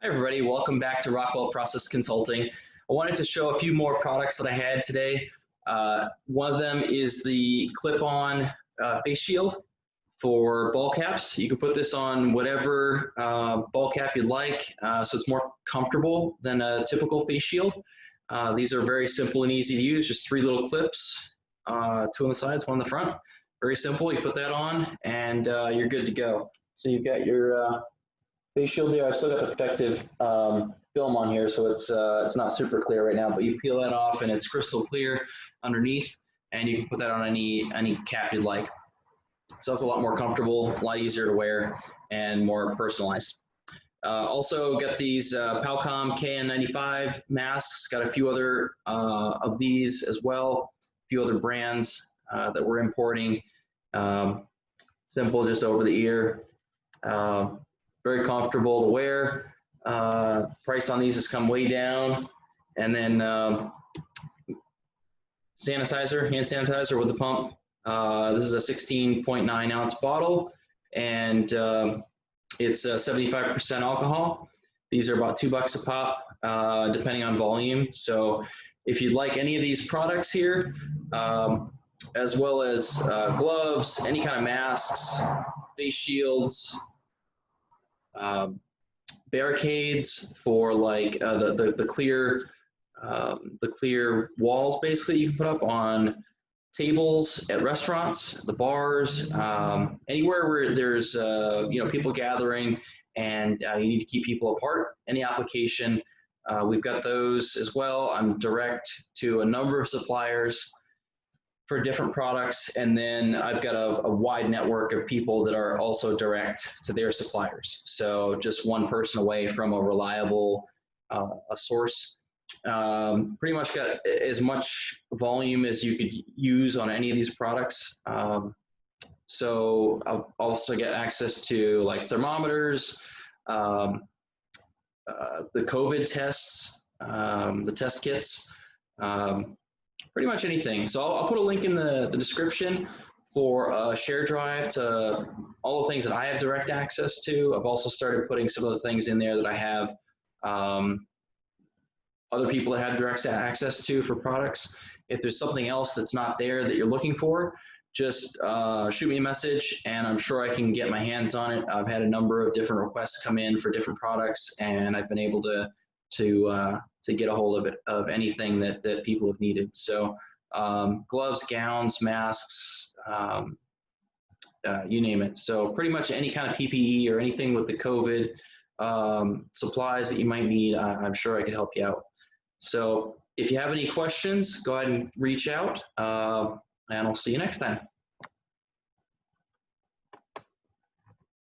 Hi everybody, welcome back to Rockwell Process Consulting. I wanted to show a few more products that I had today. One of them is the ClipOn face shield for ball caps. You can put this on whatever ball cap you'd like, so it's more comfortable than a typical face shield. These are very simple and easy to use, just 3 little clips, 2 on the sides, 1 on the front. Very simple, you put that on and you're good to go. So you've got your face shield there. I've still got the protective film on here, so it's not super clear right now, but you peel that off and it's crystal clear underneath, and you can put that on any cap you'd like. So that's a lot more comfortable, a lot easier to wear, and more personalized. Also got these Palcom KN95 masks, got a few other of these as well, a few other brands that we're importing. Simple, just over the ear. Very comfortable to wear. Price on these has come way down. And then sanitizer, hand sanitizer with the pump. This is a 16.9 ounce bottle, and it's 75% alcohol. These are about $2 a pop, depending on volume. So if you'd like any of these products here, as well as gloves, any kind of masks, face shields, barricades for like the clear walls, basically, you can put up on tables at restaurants, the bars, anywhere where there's people gathering and you need to keep people apart. Any application, we've got those as well. I'm direct to a number of suppliers for different products, and then I've got a wide network of people that are also direct to their suppliers. So just one person away from a reliable a source. Pretty much got as much volume as you could use on any of these products. So I'll also get access to like thermometers, the COVID tests, the test kits, pretty much anything. So I'll put a link in the description for a share drive to all the things that I have direct access to. I've also started putting some of the things in there that I have other people that have direct access to for products. If there's something else that's not there that you're looking for, just shoot me a message and I'm sure I can get my hands on it. I've had a number of different requests come in for different products, and I've been able to get a hold of it, of anything that people have needed. So gloves, gowns, masks, you name it. So pretty much any kind of PPE or anything with the COVID supplies that you might need, I'm sure I could help you out. So if you have any questions, go ahead and reach out, and I'll see you next time.